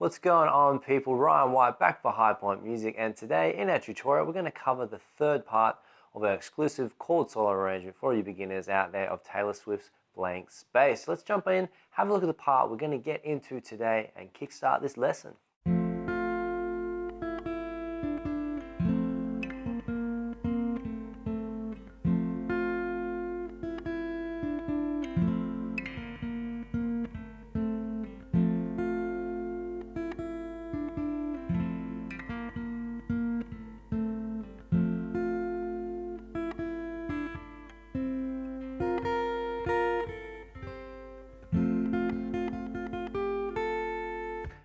What's going on, people? Ryan Wyatt back for High Point Music, and today in our tutorial we're going to cover the third part of our exclusive chord solo arrangement for you beginners out there of Taylor Swift's Blank Space. Let's jump in, have a look at the part we're going to get into today and kickstart this lesson.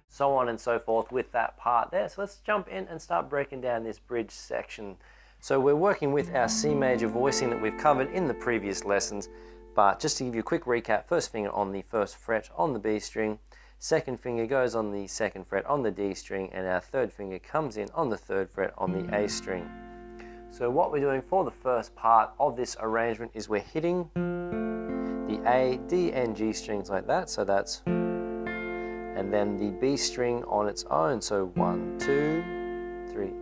So on and so forth with that part there. So let's jump in and start breaking down this bridge section. So we're working with our C major voicing that we've covered in the previous lessons, but just to give you a quick recap, first finger on the first fret on the B string, second finger goes on the second fret on the D string, and our third finger comes in on the third fret on the A string. So what we're doing for the first part of this arrangement is we're hitting the A, D, and G strings like that, so that's, and then the B string on its own, so 1, 2, 3,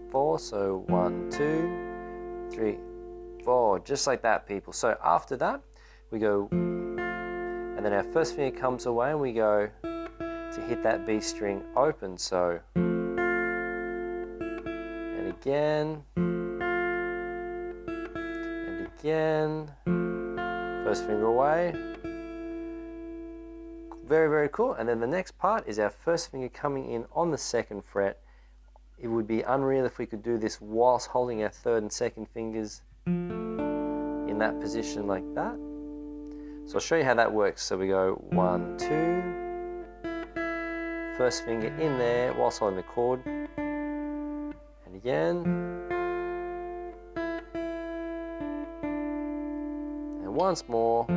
4, so 1, 2, 3, 4, just like that, people. So after that, we go, and then our first finger comes away and we go to hit that B string open, so, and again, and again, first finger away. Very, very cool. And then the next part is our first finger coming in on the second fret. It would be unreal if we could do this whilst holding our third and second fingers in that position like that. So I'll show you how that works. So we go 1, 2, first finger in there whilst holding the chord, and again, and once more.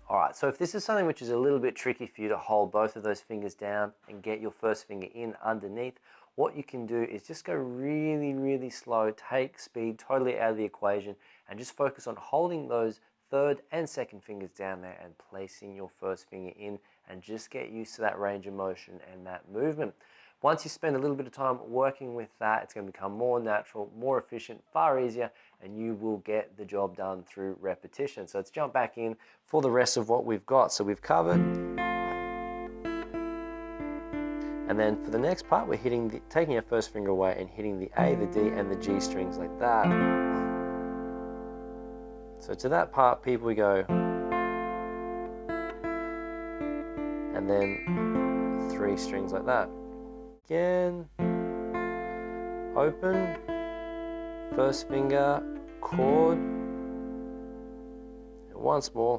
Alright, so if this is something which is a little bit tricky for you to hold both of those fingers down and get your first finger in underneath, what you can do is just go really, really slow, take speed totally out of the equation, and just focus on holding those third and second fingers down there and placing your first finger in, and just get used to that range of motion and that movement. Once you spend a little bit of time working with that, it's going to become more natural, more efficient, far easier, and you will get the job done through repetition. So let's jump back in for the rest of what we've got. So we've covered, and then for the next part, we're taking our first finger away and hitting the A, the D, and the G strings like that. So to that part, people, we go, and then 3 strings like that. Again, open, first finger, chord, and once more.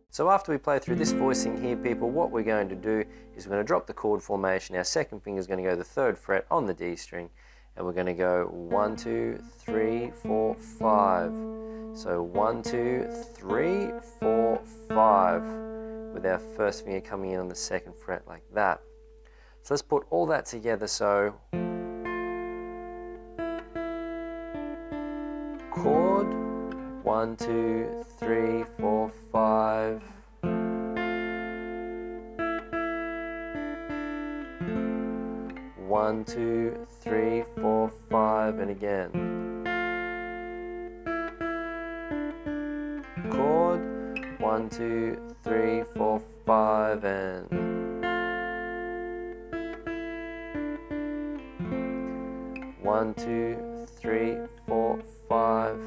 So after we play through this voicing here, people, what we're going to do is we're going to drop the chord formation. Our second finger is going to go to the third fret on the D string, and we're going to go 1, 2, 3, 4, 5. So 1, 2, 3, 4, 5, with our first finger coming in on the second fret like that. So let's put all that together. So chord, 1, 2, 3, 4, 5. 1, 2, 3, 4, 5, and again. Chord, 1, 2, 3, 4, 5, and 1, 2, 3, 4, 5.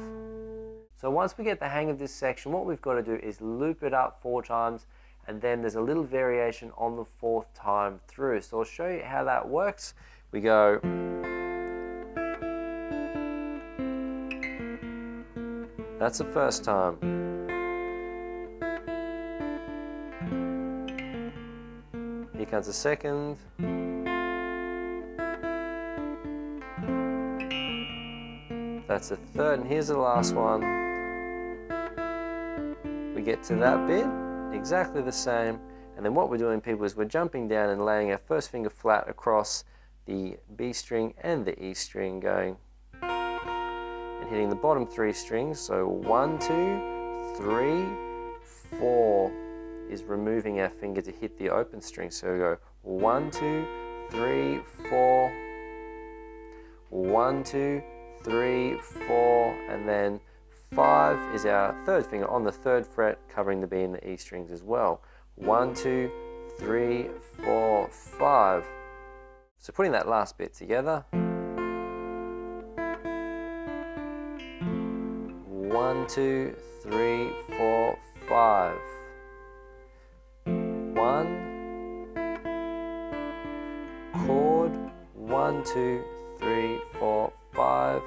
So once we get the hang of this section, what we've got to do is loop it up 4 times, and then there's a little variation on the 4th time through. So I'll show you how that works. We go, that's the first time. Here comes the second. That's the third, and here's the last one. We get to that bit, exactly the same, and then what we're doing, people, is we're jumping down and laying our first finger flat across the B string and the E string, going and hitting the bottom 3 strings. So 1, 2, 3, 4 is removing our finger to hit the open string. So we go 1, 2, 3, 4, 1, 2, 3, 4, and then 5 is our 3rd finger on the 3rd fret, covering the B and the E strings as well. 1, 2, 3, 4, 5. So putting that last bit together. 1, 2, 3, 4, 5. 1 chord, 1, 2, 3, 4, 5.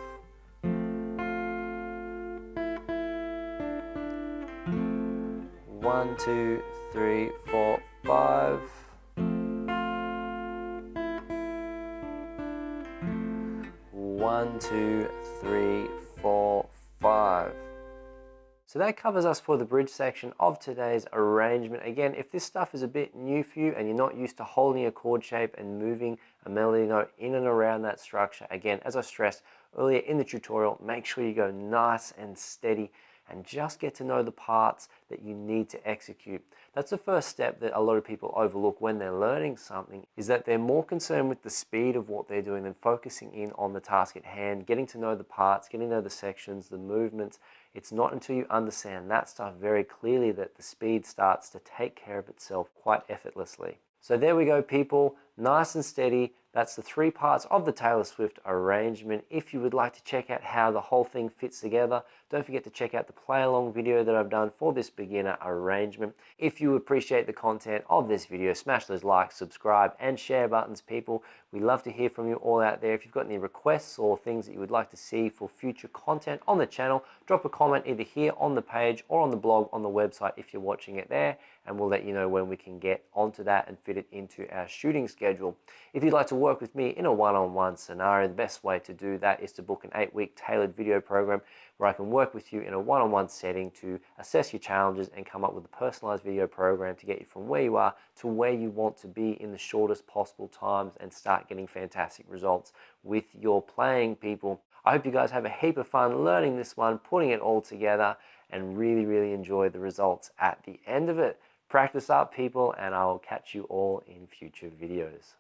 1, 2, 3, 4, 5. 1, 2, 3, 4, 5. So that covers us for the bridge section of today's arrangement. Again, if this stuff is a bit new for you and you're not used to holding a chord shape and moving a melody note in and around that structure, again, as I stressed earlier in the tutorial, make sure you go nice and steady and just get to know the parts that you need to execute. That's the first step that a lot of people overlook when they're learning something, is that they're more concerned with the speed of what they're doing than focusing in on the task at hand, getting to know the parts, getting to know the sections, the movements. It's not until you understand that stuff very clearly that the speed starts to take care of itself quite effortlessly. So there we go, people, nice and steady. That's the 3 parts of the Taylor Swift arrangement. If you would like to check out how the whole thing fits together, don't forget to check out the play along video that I've done for this beginner arrangement. If you appreciate the content of this video, smash those likes, subscribe, and share buttons, people. We love to hear from you all out there. If you've got any requests or things that you would like to see for future content on the channel, drop a comment either here on the page or on the blog on the website if you're watching it there, and we'll let you know when we can get onto that and fit it into our shooting schedule. If you'd like to work with me in a one-on-one scenario, the best way to do that is to book an 8-week tailored video program where I can work with you in a one-on-one setting to assess your challenges and come up with a personalized video program to get you from where you are to where you want to be in the shortest possible times and start getting fantastic results with your playing, people. I hope you guys have a heap of fun learning this one, putting it all together, and really enjoy the results at the end of it. Practice up, people, and I will catch you all in future videos.